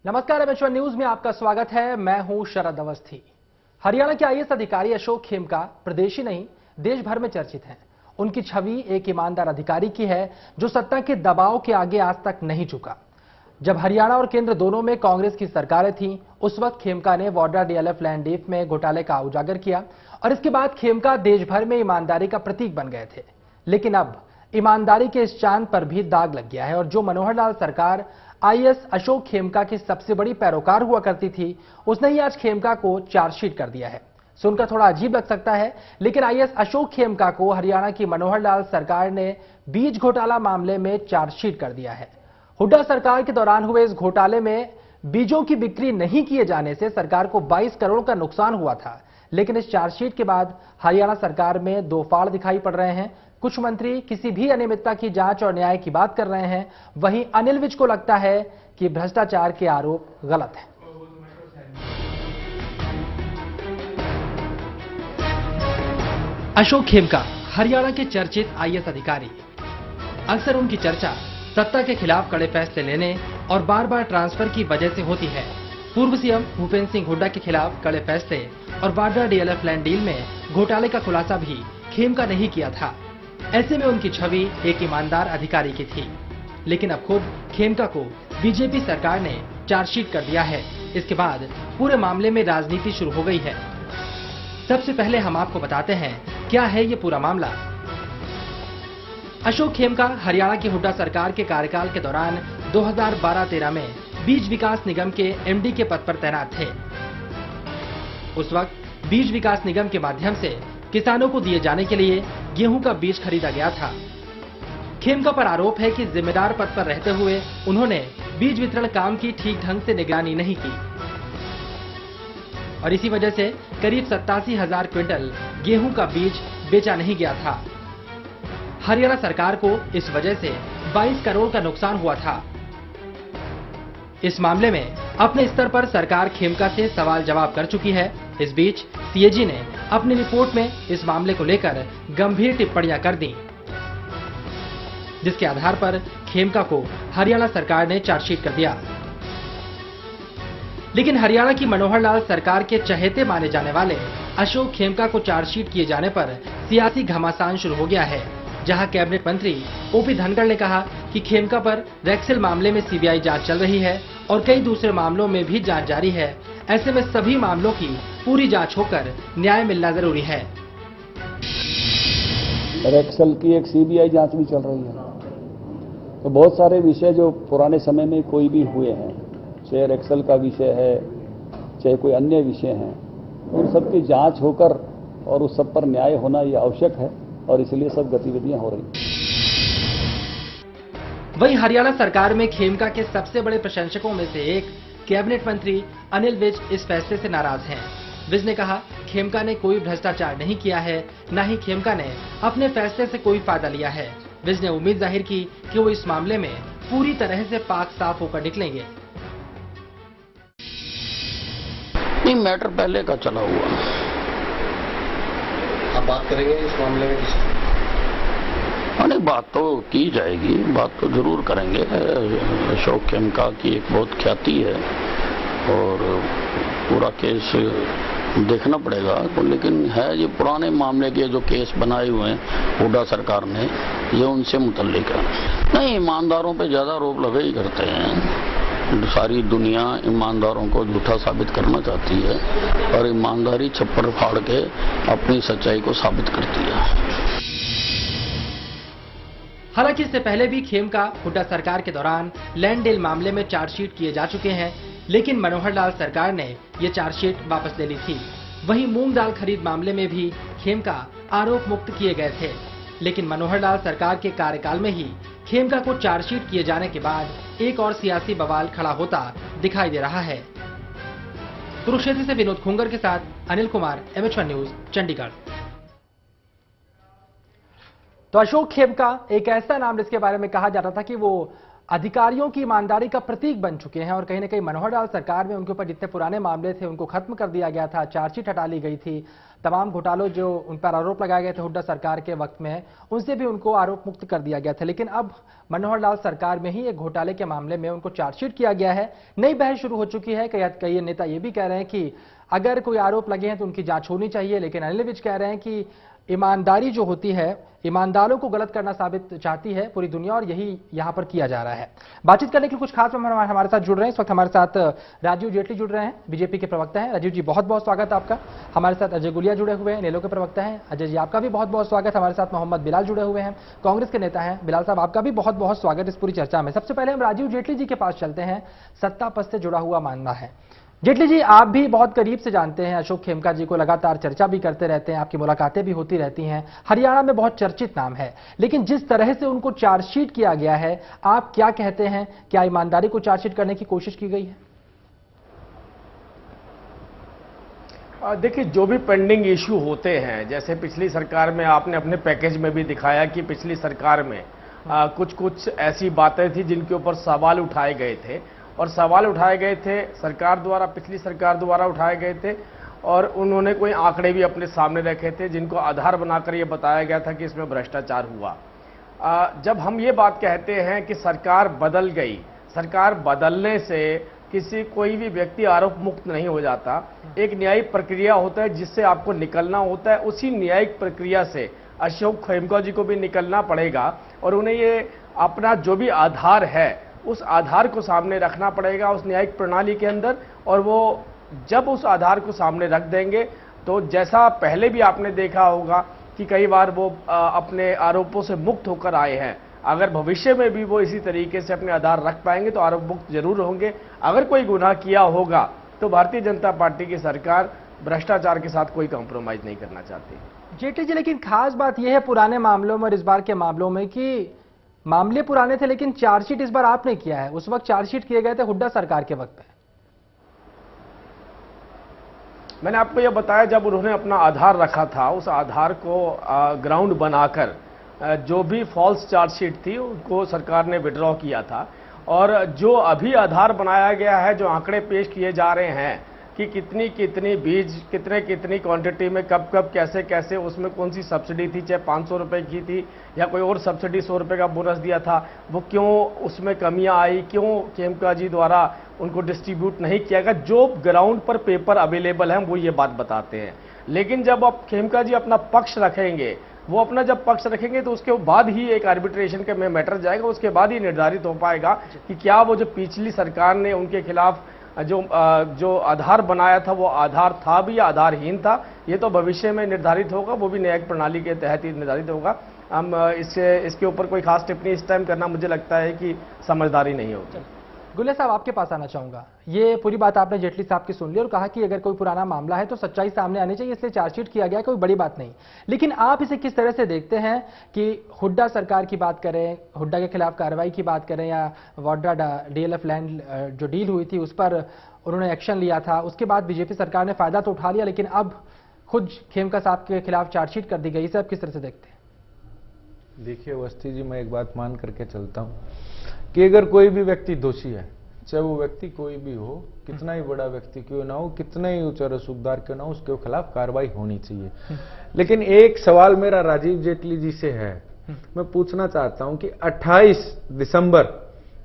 नमस्कार, एमएच1 न्यूज में आपका स्वागत है। मैं हूं शरद अवस्थी। हरियाणा के आईएएस अधिकारी अशोक खेमका प्रदेश ही नहीं देश भर में चर्चित हैं। उनकी छवि एक ईमानदार अधिकारी की है जो सत्ता के दबाव के आगे आज तक नहीं झुका। जब हरियाणा और केंद्र दोनों में कांग्रेस की सरकारें थीं, उस वक्त खेमका ने वाड्रा डीएलएफ लैंड डीफ में घोटाले का उजागर किया और इसके बाद खेमका देश भर में ईमानदारी का प्रतीक बन गए थे। लेकिन अब ईमानदारी के इस चांद पर भी दाग लग गया है और जो मनोहर लाल सरकार आईएएस अशोक खेमका की सबसे बड़ी पैरोकार हुआ करती थी, उसने ही आज खेमका को चार्जशीट कर दिया है। सुनकर थोड़ा अजीब लग सकता है, लेकिन आईएएस अशोक खेमका को हरियाणा की मनोहर लाल सरकार ने बीज घोटाला मामले में चार्जशीट कर दिया है। हुड्डा सरकार के दौरान हुए इस घोटाले में बीजों की बिक्री नहीं किए जाने से सरकार को 22 करोड़ का नुकसान हुआ था। लेकिन इस चार्जशीट के बाद हरियाणा सरकार में दो फाड़ दिखाई पड़ रहे हैं। कुछ मंत्री किसी भी अनियमितता की जांच और न्याय की बात कर रहे हैं, वहीं अनिल विज को लगता है कि भ्रष्टाचार के आरोप गलत हैं। अशोक खेमका हरियाणा के चर्चित आईएएस अधिकारी। अक्सर उनकी चर्चा सत्ता के खिलाफ कड़े फैसले लेने और बार बार ट्रांसफर की वजह से होती है। पूर्व सीएम भूपेंद्र सिंह हुड्डा के खिलाफ कड़े फैसले और वाड्रा डीएलएफ लैंड डील में घोटाले का खुलासा भी खेमका ने ही किया था। ऐसे में उनकी छवि एक ईमानदार अधिकारी की थी। लेकिन अब खुद खेमका को बीजेपी सरकार ने चार्जशीट कर दिया है। इसके बाद पूरे मामले में राजनीति शुरू हो गई है। सबसे पहले हम आपको बताते हैं क्या है ये पूरा मामला। अशोक खेमका हरियाणा की हुड्डा सरकार के कार्यकाल के दौरान 2012-13 में बीज विकास निगम के एमडी के पद पर तैनात थे। उस वक्त बीज विकास निगम के माध्यम से किसानों को दिए जाने के लिए गेहूं का बीज खरीदा गया था। खेमका पर आरोप है कि जिम्मेदार पद पर रहते हुए उन्होंने बीज वितरण काम की ठीक ढंग से निगरानी नहीं की और इसी वजह से करीब 87,000 क्विंटल गेहूं का बीज बेचा नहीं गया था। हरियाणा सरकार को इस वजह से 22 करोड़ का नुकसान हुआ था। इस मामले में अपने स्तर पर सरकार खेमका से सवाल जवाब कर चुकी है। इस बीच सीएजी ने अपनी रिपोर्ट में इस मामले को लेकर गंभीर टिप्पणियां कर दी, जिसके आधार पर खेमका को हरियाणा सरकार ने चार्जशीट कर दिया। लेकिन हरियाणा की मनोहर लाल सरकार के चहेते माने जाने वाले अशोक खेमका को चार्जशीट किए जाने पर सियासी घमासान शुरू हो गया है। जहां कैबिनेट मंत्री ओपी धनखड़ ने कहा कि खेमका पर रेक्सेल मामले में सीबीआई जांच चल रही है और कई दूसरे मामलों में भी जांच जारी है। ऐसे में सभी मामलों की पूरी जांच होकर न्याय मिलना जरूरी है। रेक्सेल की एक सीबीआई जांच भी चल रही है, तो बहुत सारे विषय जो पुराने समय में कोई भी हुए हैं, चाहे रेक्सेल का विषय है चाहे कोई अन्य विषय है, उन सब की जांच होकर और उस सब पर न्याय होना ये आवश्यक है और इसलिए सब गतिविधियां हो रही। वहीं हरियाणा सरकार में खेमका के सबसे बड़े प्रशंसकों में से एक कैबिनेट मंत्री अनिल विज इस फैसले से नाराज हैं। विज ने कहा खेमका ने कोई भ्रष्टाचार नहीं किया है, न ही खेमका ने अपने फैसले से कोई फायदा लिया है। विज ने उम्मीद जाहिर की कि वो इस मामले में पूरी तरह से पाक साफ होकर निकलेंगे। नहीं, मैटर पहले का चला हुआ। आप बात करेंगे इस मामले में? अनेक बात तो की जाएगी, बात तो जरूर करेंगे। अशोक खेमका की एक बहुत ख्याति है और पूरा केस देखना पड़ेगा। तो लेकिन है ये पुराने मामले के जो केस बनाए हुए हैं हुड्डा सरकार ने, ये उनसे मुतल्लिक है। नहीं, ईमानदारों पे ज्यादा आरोप लगे ही करते हैं। सारी दुनिया ईमानदारों को झूठा साबित करना चाहती है और ईमानदारी छप्पर फाड़ के अपनी सच्चाई को साबित करती है। हालांकि इससे पहले भी खेमका हुड्डा सरकार के दौरान लैंड डील मामले में चार्जशीट किए जा चुके हैं, लेकिन मनोहर लाल सरकार ने ये चार्जशीट वापस ले ली थी। वहीं मूंग दाल खरीद मामले में भी खेमका आरोप मुक्त किए गए थे, लेकिन मनोहर लाल सरकार के कार्यकाल में ही खेमका को चार्जशीट किए जाने के बाद एक और सियासी बवाल खड़ा होता दिखाई दे रहा है। कुरुक्षेत्र से विनोद खुंगर के साथ अनिल कुमार, एमएच1 न्यूज, चंडीगढ़। तो अशोक खेमका एक ऐसा नाम जिसके बारे में कहा जाता था कि वो अधिकारियों की ईमानदारी का प्रतीक बन चुके हैं और कहीं ना कहीं मनोहर लाल सरकार में उनके ऊपर जितने पुराने मामले थे उनको खत्म कर दिया गया था, चार्जशीट हटा ली गई थी, तमाम घोटालों जो उन पर आरोप लगाए गए थे हुड्डा सरकार के वक्त में, उनसे भी उनको आरोप मुक्त कर दिया गया था। लेकिन अब मनोहर लाल सरकार में ही एक घोटाले के मामले में उनको चार्जशीट किया गया है। नई बहस शुरू हो चुकी है। कई नेता ये भी कह रहे हैं कि अगर कोई आरोप लगे हैं तो उनकी जांच होनी चाहिए, लेकिन अनिल विज कह रहे हैं कि ईमानदारी जो होती है, ईमानदारों को गलत करना साबित चाहती है पूरी दुनिया और यही यहां पर किया जा रहा है। बातचीत करने के लिए कुछ खास मेहमान हमारे साथ जुड़ रहे हैं। इस वक्त हमारे साथ राजीव जेटली जुड़ रहे हैं, बीजेपी के प्रवक्ता हैं। राजीव जी बहुत बहुत स्वागत है आपका। हमारे साथ अजय गुलिया जुड़े हुए हैं, नेलो के प्रवक्ता हैं। अजय जी आपका भी बहुत बहुत स्वागत। हमारे साथ मोहम्मद बिलाल जुड़े हुए हैं, कांग्रेस के नेता हैं। बिलाल साहब आपका भी बहुत बहुत स्वागत इस पूरी चर्चा में। सबसे पहले हम राजीव जेटली जी के पास चलते हैं, सत्ता पद से जुड़ा हुआ मामला है। जेटली जी, आप भी बहुत करीब से जानते हैं अशोक खेमका जी को, लगातार चर्चा भी करते रहते हैं, आपकी मुलाकातें भी होती रहती हैं, हरियाणा में बहुत चर्चित नाम है। लेकिन जिस तरह से उनको चार्जशीट किया गया है, आप क्या कहते हैं, क्या ईमानदारी को चार्जशीट करने की कोशिश की गई है? देखिए, जो भी पेंडिंग इश्यू होते हैं, जैसे पिछली सरकार में आपने अपने पैकेज में भी दिखाया कि पिछली सरकार में कुछ ऐसी बातें थी जिनके ऊपर सवाल उठाए गए थे, और सवाल उठाए गए थे सरकार द्वारा, पिछली सरकार द्वारा उठाए गए थे, और उन्होंने कोई आंकड़े भी अपने सामने रखे थे जिनको आधार बनाकर ये बताया गया था कि इसमें भ्रष्टाचार हुआ। जब हम ये बात कहते हैं कि सरकार बदल गई, सरकार बदलने से कोई भी व्यक्ति आरोप मुक्त नहीं हो जाता। एक न्यायिक प्रक्रिया होता है जिससे आपको निकलना होता है, उसी न्यायिक प्रक्रिया से अशोक खेमका जी को भी निकलना पड़ेगा और उन्हें ये अपना जो भी आधार है उस आधार को सामने रखना पड़ेगा उस न्यायिक प्रणाली के अंदर। और वो जब उस आधार को सामने रख देंगे तो जैसा पहले भी आपने देखा होगा कि कई बार वो अपने आरोपों से मुक्त होकर आए हैं, अगर भविष्य में भी वो इसी तरीके से अपने आधार रख पाएंगे तो आरोप मुक्त जरूर होंगे। अगर कोई गुनाह किया होगा तो भारतीय जनता पार्टी की सरकार भ्रष्टाचार के साथ कोई कॉम्प्रोमाइज नहीं करना चाहती। जेटली जी, लेकिन खास बात यह है पुराने मामलों में और इस बार के मामलों में कि मामले पुराने थे लेकिन चार्जशीट इस बार आपने किया है, उस वक्त चार्जशीट किए गए थे हुड्डा सरकार के वक्त में। मैंने आपको यह बताया, जब उन्होंने अपना आधार रखा था, उस आधार को ग्राउंड बनाकर जो भी फॉल्स चार्जशीट थी उनको सरकार ने विड्रॉ किया था। और जो अभी आधार बनाया गया है, जो आंकड़े पेश किए जा रहे हैं कि कितनी बीज कितनी क्वांटिटी में कब कैसे उसमें कौन सी सब्सिडी थी, चाहे 500 रुपए की थी या कोई और सब्सिडी 100 रुपए का बोनस दिया था, वो क्यों उसमें कमियां आई, क्यों खेमका जी द्वारा उनको डिस्ट्रीब्यूट नहीं किया गया, जो ग्राउंड पर पेपर अवेलेबल है वो ये बात बताते हैं। लेकिन जब अब खेमका जी अपना पक्ष रखेंगे, वो अपना जब पक्ष रखेंगे तो उसके बाद ही एक आर्बिट्रेशन के में मैटर जाएगा, उसके बाद ही निर्धारित हो पाएगा कि क्या वो जो पिछली सरकार ने उनके खिलाफ जो आधार बनाया था वो आधार था भी या आधारहीन था। ये तो भविष्य में निर्धारित होगा, वो भी न्यायिक प्रणाली के तहत ही निर्धारित होगा। हम इसके ऊपर कोई खास टिप्पणी इस टाइम करना मुझे लगता है कि समझदारी नहीं होगी। गुलिया साहब, आपके पास आना चाहूंगा। ये पूरी बात आपने जेटली साहब की सुन ली और कहा कि अगर कोई पुराना मामला है तो सच्चाई सामने आनी चाहिए, इसलिए चार्जशीट किया गया, कोई बड़ी बात नहीं। लेकिन आप इसे किस तरह से देखते हैं कि हुड्डा सरकार की बात करें, हुड्डा के खिलाफ कार्रवाई की बात करें, या वाड्रा डीएलएफ लैंड जो डील हुई थी उस पर उन्होंने एक्शन लिया था, उसके बाद बीजेपी सरकार ने फायदा तो उठा लिया, लेकिन अब खुद खेमका साहब के खिलाफ चार्जशीट कर दी गई। इसे आप किस तरह से देखते हैं? देखिए अवस्थी जी, मैं एक बात मान करके चलता हूं कि अगर कोई भी व्यक्ति दोषी है, चाहे वो व्यक्ति कोई भी हो, कितना ही बड़ा व्यक्ति क्यों ना हो, कितना ही ऊंचा रसूखदार क्यों ना हो, उसके खिलाफ कार्रवाई होनी चाहिए। लेकिन एक सवाल मेरा राजीव जेटली जी से है, मैं पूछना चाहता हूं कि 28 दिसंबर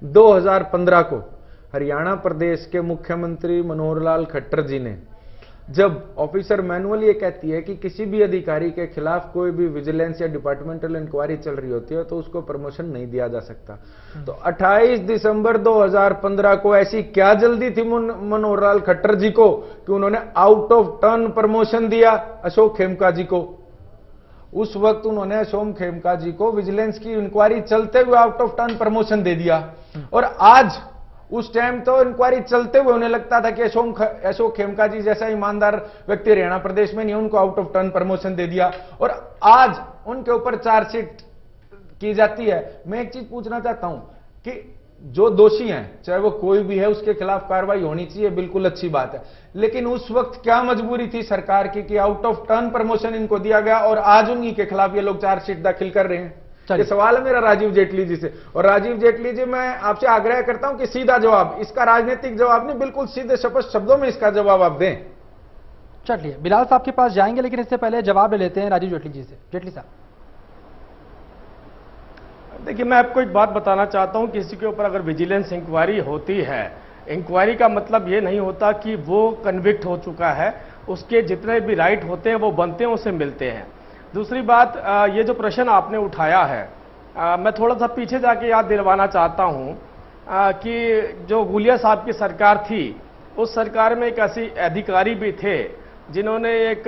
2015 को हरियाणा प्रदेश के मुख्यमंत्री मनोहर लाल खट्टर जी ने, जब ऑफिसर मैनुअल ये कहती है कि किसी भी अधिकारी के खिलाफ कोई भी विजिलेंस या डिपार्टमेंटल इंक्वायरी चल रही होती है तो उसको प्रमोशन नहीं दिया जा सकता, तो 28 दिसंबर 2015 को ऐसी क्या जल्दी थी मनोहर लाल खट्टर जी को कि उन्होंने आउट ऑफ टर्न प्रमोशन दिया अशोक खेमका जी को? उस वक्त उन्होंने अशोक खेमका जी को विजिलेंस की इंक्वायरी चलते हुए आउट ऑफ टर्न प्रमोशन दे दिया। और आज उस टाइम तो इंक्वायरी चलते हुए उन्हें लगता था कि अशोक खेमका जी जैसा ईमानदार व्यक्ति हरियाणा प्रदेश में नहीं, उनको आउट ऑफ टर्न प्रमोशन दे दिया और आज उनके ऊपर चार्जशीट की जाती है। मैं एक चीज पूछना चाहता हूं कि जो दोषी हैं, चाहे वो कोई भी है, उसके खिलाफ कार्रवाई होनी चाहिए, बिल्कुल अच्छी बात है, लेकिन उस वक्त क्या मजबूरी थी सरकार की कि आउट ऑफ टर्न प्रमोशन इनको दिया गया और आज उन्हीं के खिलाफ ये लोग चार्जशीट दाखिल कर रहे हैं? ये सवाल है मेरा राजीव जेटली जी से। और राजीव जेटली जी, मैं आपसे आग्रह करता हूं कि सीधा जवाब, इसका राजनीतिक जवाब नहीं, बिल्कुल सीधे स्पष्ट शब्दों में इसका जवाब आप दें। चलिए बिलाल साहब के पास जाएंगे, लेकिन इससे पहले जवाब ले लेते हैं राजीव जेटली जी से। जेटली साहब, देखिए, मैं आपको एक बात बताना चाहता हूं, किसी के ऊपर अगर विजिलेंस इंक्वायरी होती है, इंक्वायरी का मतलब ये नहीं होता कि वो कन्विक्ट हो चुका है, उसके जितने भी राइट होते हैं वो बनते हैं, उसे मिलते हैं। दूसरी बात, ये जो प्रश्न आपने उठाया है, मैं थोड़ा सा पीछे जाके याद दिलवाना चाहता हूं कि जो गुलिया साहब की सरकार थी, उस सरकार में एक ऐसी अधिकारी भी थे जिन्होंने एक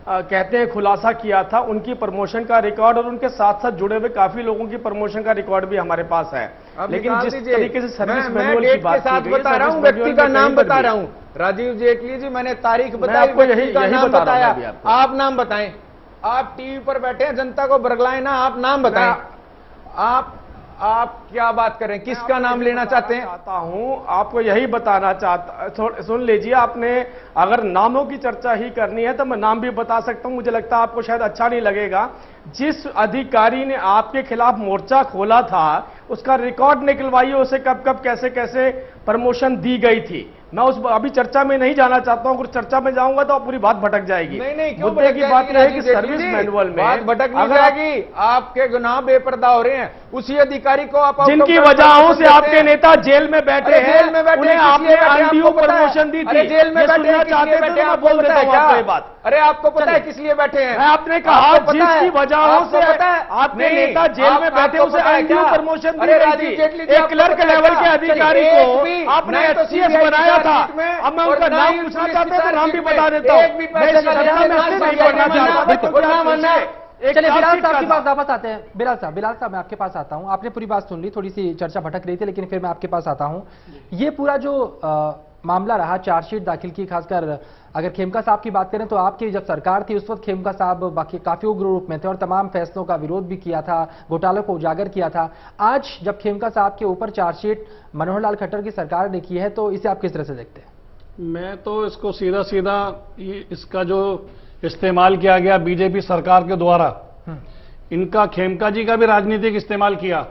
कहते हैं खुलासा किया था, उनकी प्रमोशन का रिकॉर्ड और उनके साथ साथ जुड़े हुए काफी लोगों की प्रमोशन का रिकॉर्ड भी हमारे पास है। लेकिन जिस तरीके से सर्विस मैनुअल की बात साथ बता रहा हूं, व्यक्ति का नाम बता रहा हूं, राजीव जेटली जी, मैंने तारीख बताई, व्यक्ति का नाम बताया, आप नाम बताएं। आप टीवी पर बैठे हैं, जनता को बरगलाएं ना, आप नाम बताएं। आप क्या बात कर रहे हैं, किसका नाम लेना चाहते हैं? चाहता हूं, आपको यही बताना चाहता, सुन लीजिए, आपने अगर नामों की चर्चा ही करनी है तो मैं नाम भी बता सकता हूं, मुझे लगता है आपको शायद अच्छा नहीं लगेगा। जिस अधिकारी ने आपके खिलाफ मोर्चा खोला था, उसका रिकॉर्ड निकलवाइए, उसे कब कब कैसे कैसे प्रमोशन दी गई थी। मैं उस अभी चर्चा में नहीं जाना चाहता हूं, अगर चर्चा में जाऊंगा तो पूरी बात भटक जाएगी। नहीं, क्यों मुद्दे की बात यह है कि सर्विस मैनुअल में बात भटक नहीं जाएगी, आपके गुनाह बेपर्दा हो रहे हैं। उसी अधिकारी को आप जिनकी वजहों से आपके नेता जेल में बैठे हैं, उन्हें आपने अनड्यू प्रमोशन दी थी। जेल में बैठे चाहते थे, आप बोल देते हैं क्या बात? अरे आपको पता है किस लिए बैठे हैं? आपने कहा जिसकी वजहों से आपने नेता जेल में बैठे, उसे अनड्यू प्रमोशन दी गई थी। एक क्लर्क लेवल के अधिकारी को आपने एचसीएस बनाया था। अब मैं उनका नाम पूछना चाहता हूं, नाम भी बता देता हूं। चलिए बिलाल साहब के पास वापस आते हैं। बिलाल साहब मैं आपके पास आता हूं। आपने पूरी बात सुन ली, थोड़ी सी चर्चा भटक रही थी, लेकिन फिर मैं आपके पास आता हूं। ये पूरा जो मामला रहा, चार्जशीट दाखिल की, खासकर अगर खेमका साहब की बात करें तो आपकी जब सरकार थी उस वक्त खेमका साहब बाकी काफी उग्र रूप में थे और तमाम फैसलों का विरोध भी किया था, घोटालों को उजागर किया था। आज जब खेमका साहब के ऊपर चार्जशीट मनोहर लाल खट्टर की सरकार ने की है, तो इसे आप किस तरह से देखते हैं? मैं तो इसको सीधा सीधा इसका जो इस्तेमाल किया गया बीजेपी सरकार के द्वारा, इनका खेमका जी का भी राजनीतिक इस्तेमाल किया,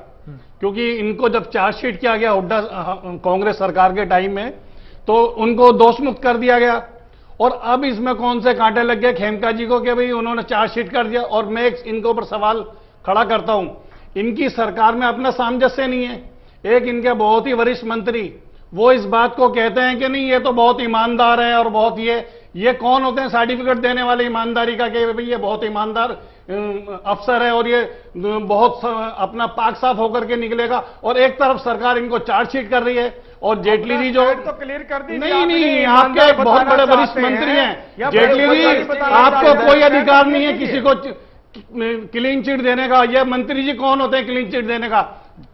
क्योंकि इनको जब चार्जशीट किया गया हुड्डा कांग्रेस सरकार के टाइम में, तो उनको दोष मुक्त कर दिया गया। और अब इसमें कौन से कांटे लग गए खेमका जी को कि भाई उन्होंने चार्जशीट कर दिया। और मैं इनके ऊपर सवाल खड़ा करता हूं, इनकी सरकार में अपना सामंजस्य नहीं है। एक इनके बहुत ही वरिष्ठ मंत्री वो इस बात को कहते हैं कि नहीं ये तो बहुत ईमानदार है और बहुत ये कौन होते हैं सर्टिफिकेट देने वाले ईमानदारी का कि भाई ये बहुत ईमानदार अफसर है और ये बहुत अपना पाक साफ होकर के निकलेगा। और एक तरफ सरकार इनको चार्जशीट कर रही है और जेटली जी जो तो क्लियर कर दी, नहीं आपके बहुत बड़े वरिष्ठ मंत्री हैं जेटली जी, आपको कोई अधिकार नहीं है किसी को क्लीन चिट देने का। ये मंत्री जी कौन होते हैं क्लीन चिट देने का?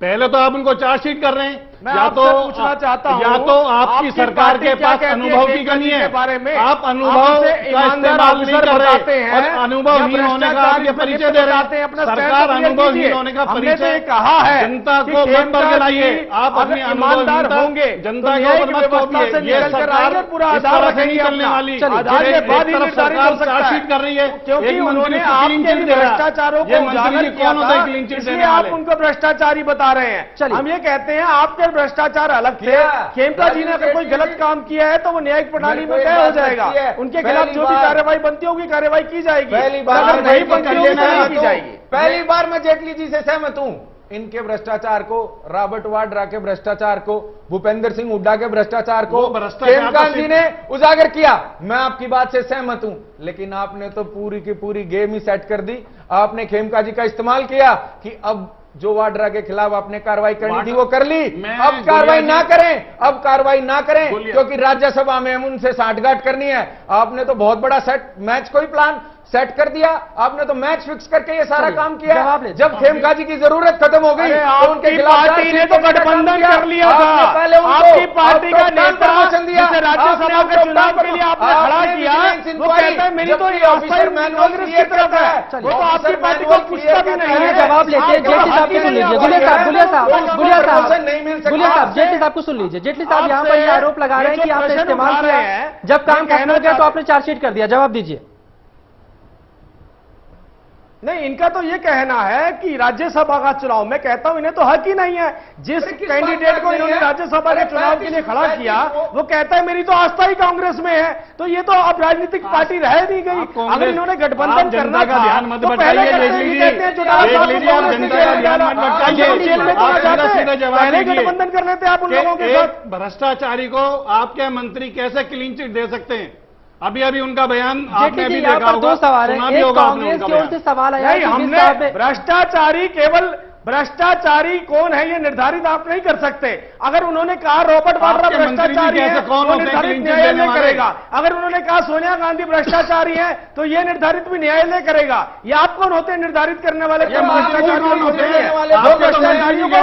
पहले तो आप उनको चार्जशीट कर रहे हैं, या तो पूछना चाहता हूं, या तो आपकी सरकार के पास अनुभव की कमी है, बारे में आप अनुभव का इस्तेमाल नहीं कर रहे हैं और अनुभवहीन होने का आप ये परिचय दे रहे हैं। सरकार अनुभवहीन होने का परिचय कहा है, जनता को मत बरगलाइए, आप अपनी ईमानदार होंगे, जनता को मत तोड़िए। ये सरकार पूरा आधार से नहीं चलने वाली, सरकार चार्जशीट कर रही है क्योंकि उन्होंने आपके भ्रष्टाचारों को उजागर किया था, इसलिए आप उनको भ्रष्टाचारी बता रहे हैं। हम ये कहते हैं आपके भ्रष्टाचार अलग थे। खेमका जी ने अगर कोई गलत काम किया है तो वो न्यायिक प्रणाली में तय हो जाएगा, उनके खिलाफ जो भी कार्रवाई बनती होगी कार्रवाई की जाएगी, अगर नहीं बनती होगी नहीं की जाएगी। पहली बार मैं जेटली जी से सहमत हूं। इनके भ्रष्टाचार को, रॉबर्ट वाड्रा के भ्रष्टाचार को, भूपेंद्र सिंह हुड्डा के भ्रष्टाचार को खेमका जी ने उजागर किया। मैं आपकी बात से सहमत हूं, लेकिन आपने तो पूरी की पूरी गेम ही सेट कर दी। आपने खेमका जी का इस्तेमाल किया कि अब जो वाड्रा के खिलाफ आपने कार्रवाई करनी थी वो कर ली, अब कार्रवाई ना करें, अब कार्रवाई ना करें क्योंकि राज्यसभा में हम उनसे साठगांठ करनी है। आपने तो बहुत बड़ा सेट मैच कोई प्लान सेट कर दिया, आपने तो मैच फिक्स करके ये सारा काम किया। जब खेमका जी की जरूरत खत्म हो गई तो उनके खिलाफ पार्टी ने तो गठबंधन कर लिया था, पहले आपकी पार्टी का नेता दिया, राज्यसभा के चुनाव के लिए आपने खड़ा किया, वो कहता है मेरी तो ऑफिसर मैनुअल की तरफ है, वो तो आपकी पार्टी को पूछता भी नहीं है। जवाब लेते हैं जेटली साहब को सुन लीजिए, गुलिया साहब जेटली साहब को सुन लीजिए। जेटली साहब यहाँ पर ये आरोप लगा रहे हैं कि आपने इस्तेमाल किया, जब काम खत्म हो गया तो आपने चार्जशीट कर दिया। जवाब दीजिए। नहीं, इनका तो ये कहना है कि राज्यसभा का चुनाव, मैं कहता हूं इन्हें तो हक ही नहीं है। जिस कैंडिडेट को इन्होंने राज्यसभा के चुनाव के लिए खड़ा किया वो कहता है मेरी तो आस्था ही कांग्रेस में है, तो ये तो अब राजनीतिक पार्टी रह नहीं गई। अगर इन्होंने गठबंधन करना का ध्यान मत भटकाइए, पहले गठबंधन कर लेते आप उन लोगों के साथ। भ्रष्टाचारी को आपके मंत्री कैसे क्लीन चिट दे सकते हैं? अभी अभी उनका बयान आपने भी देखा होगा, दो सवाल है, सुना भी एक होगा आपने कांग्रेस उनका की ओर से बयान। सवाल आया नहीं, कि हमने भ्रष्टाचारी केवल भ्रष्टाचारी कौन है ये निर्धारित आप नहीं कर सकते। अगर उन्होंने कहा रॉबर्ट वाड्रा भ्रष्टाचारी है तो निर्धारित न्यायालय करेगा। अगर उन्होंने कहा सोनिया गांधी भ्रष्टाचारी है तो ये निर्धारित भी न्यायालय करेगा। ये आप कौन होते हैं निर्धारित करने वाले? कौन होते हैं? भ्रष्टाचारियों को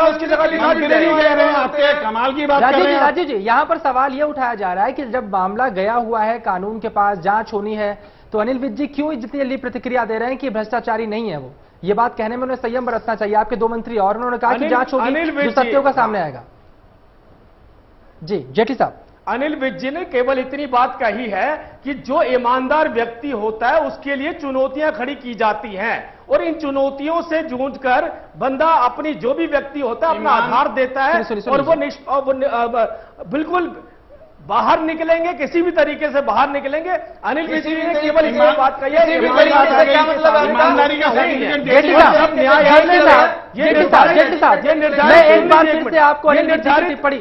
उसकी जगह दिखा दीजिए। आपके कमाल की बात कर रहे हैं। राजीव जी, यहाँ पर सवाल ये उठाया जा रहा है कि जब मामला गया हुआ है कानून के पास, जांच होनी है, तो अनिल विज जी क्यों जितनी जल्दी प्रतिक्रिया दे रहे हैं कि भ्रष्टाचारी नहीं है वो? ये बात कहने में उन्हें संयम बरतना चाहिए। आपके दो मंत्री और उन्होंने कहा कि जांच होगी जो सत्यों का सामने आएगा। जी जेटली साहब, अनिल विज जी ने केवल इतनी बात कही है कि जो ईमानदार व्यक्ति होता है उसके लिए चुनौतियां खड़ी की जाती हैं और इन चुनौतियों से जूझकर बंदा अपनी जो भी व्यक्ति होता है अपना आधार देता है और वो बिल्कुल बाहर निकलेंगे, किसी भी तरीके से बाहर निकलेंगे। अनिल विज जी ने केवल इतनी बात कही है। ईमानदारी का सर्टिफिकेट मैं एक बार फिर से आपको अनिल विज जी की टिप्पणी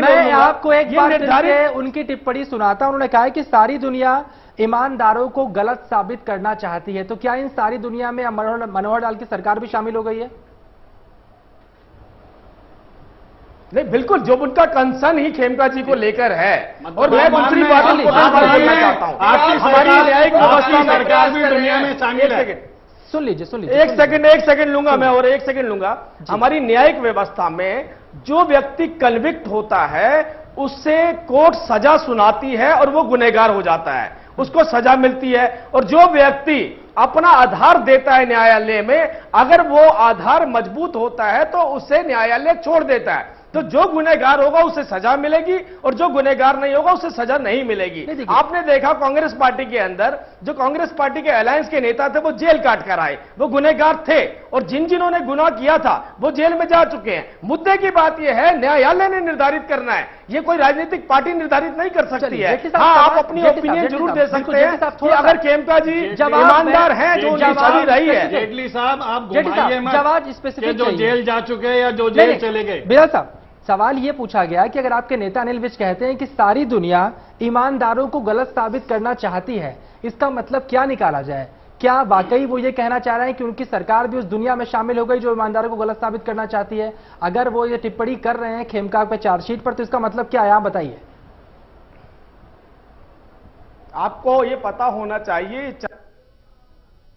मैं आपको एक बार फिर से उनकी टिप्पणी सुनाता हूं। उन्होंने कहा है कि सारी दुनिया ईमानदारों को गलत साबित करना चाहती है, तो क्या इन सारी दुनिया में मनोहर लाल की सरकार भी शामिल हो गई है? नहीं, बिल्कुल, जो उनका कंसर्न ही खेमका जी को लेकर है। और मैं दूसरी बात बोलना चाहता हूं, आपकी हमारी न्यायिक व्यवस्था में सरकार भी दुनिया में शामिल है। सुन लीजिए एक सेकंड लूंगा मैं, और एक सेकंड लूंगा। हमारी न्यायिक व्यवस्था में जो व्यक्ति कन्विक्ट होता है उससे कोर्ट सजा सुनाती है और वो गुनहगार हो जाता है, उसको सजा मिलती है। और जो व्यक्ति अपना आधार देता है न्यायालय में, अगर वो आधार मजबूत होता है तो उसे न्यायालय छोड़ देता है। तो जो गुनहगार होगा उसे सजा मिलेगी और जो गुनहगार नहीं होगा उसे सजा नहीं मिलेगी। आपने देखा कांग्रेस पार्टी के अंदर जो कांग्रेस पार्टी के अलायंस के नेता थे वो जेल काट कर आए, वो गुनहगार थे, और जिन्होंने गुनाह किया था वो जेल में जा चुके हैं। मुद्दे की बात यह है न्यायालय ने निर्धारित करना है, ये कोई राजनीतिक पार्टी निर्धारित नहीं कर सकती है। हाँ, आप अपनी ओपिनियन जरूर दे सकते हैं कि अगर खेमका जी ईमानदार हैं जो उनकी शादी रही है। जेटली साहब, आप घुमाइए मत जो जेल जा चुके हैं या जो जेल चले गए। बिलाल साहब, सवाल यह पूछा गया कि अगर आपके नेता अनिल विज कहते हैं कि सारी दुनिया ईमानदारों को गलत साबित करना चाहती है, इसका मतलब क्या निकाला जाए? क्या वाकई वो ये कहना चाह रहे हैं कि उनकी सरकार भी उस दुनिया में शामिल हो गई जो ईमानदारों को गलत साबित करना चाहती है? अगर वो ये टिप्पणी कर रहे हैं खेमका पे चार्जशीट पर, तो इसका मतलब क्या है, आप बताइए। आपको ये पता होना चाहिए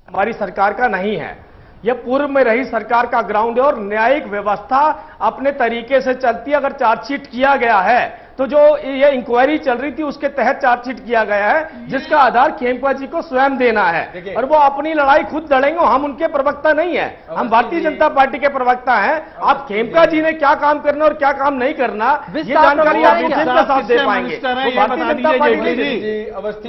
हमारी सरकार का नहीं है, यह पूर्व में रही सरकार का ग्राउंड है और न्यायिक व्यवस्था अपने तरीके से चलती है। अगर चार्जशीट किया गया है तो जो ये इंक्वायरी चल रही थी उसके तहत चार्जशीट किया गया है, जिसका आधार खेमका जी को स्वयं देना है और वो अपनी लड़ाई खुद लड़ेंगे। हम उनके प्रवक्ता नहीं है, हम भारतीय जनता पार्टी के प्रवक्ता हैं। आप खेमका जी ने क्या काम करना और क्या काम नहीं करना ये जानकारी आप जिनके साथ दे पाएंगे।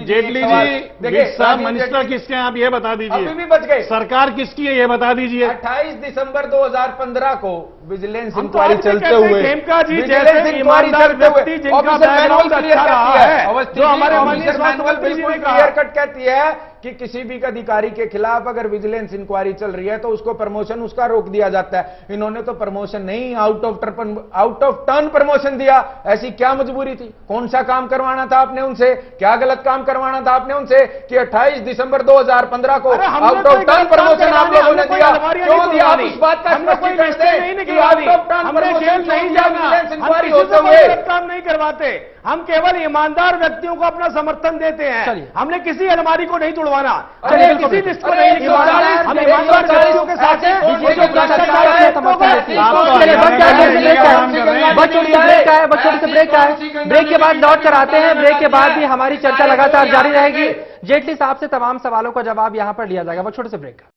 जेटली जी साहब मिनिस्टर किसके हैं आप ये बता दीजिए। अभी भी बच गए। सरकार किसकी है ये बता दीजिए। 28 दिसंबर 2015 को विजिलेंस इंक्वायरी चलते हुए खेमका जी जैसे ईमानदार व्यक्ति जिनका बैकग्राउंड अच्छा रहा है, जो हमारे माननीय स्वास्थ्य मंत्री जी ने क्लियर कट कहती है कि किसी भी अधिकारी के खिलाफ अगर विजिलेंस इंक्वायरी चल रही है तो उसको प्रमोशन उसका रोक दिया जाता है। इन्होंने तो प्रमोशन नहीं, आउट ऑफ टर्न प्रमोशन दिया। ऐसी क्या मजबूरी थी? कौन सा काम करवाना था आपने उनसे? क्या गलत काम करवाना था आपने उनसे कि 28 दिसंबर 2015 को आउट ऑफ टर्न प्रमोशन आप लोगों ने दिया? क्यों दिया? आप उस बात का काम नहीं करवाते, हम केवल ईमानदार व्यक्तियों को अपना समर्थन देते हैं। हमने किसी अलमारी को नहीं तोड़वाना, किसी लिस्ट को नहीं लिखवाना। हम ईमानदार व्यक्तियों के साथ हैं। ब्रेक के बाद लौट कर आते हैं। ब्रेक के बाद भी हमारी चर्चा लगातार जारी रहेगी। जेटली साहब से तमाम सवालों का जवाब यहां पर लिया जाएगा। वो छोटे से ब्रेक।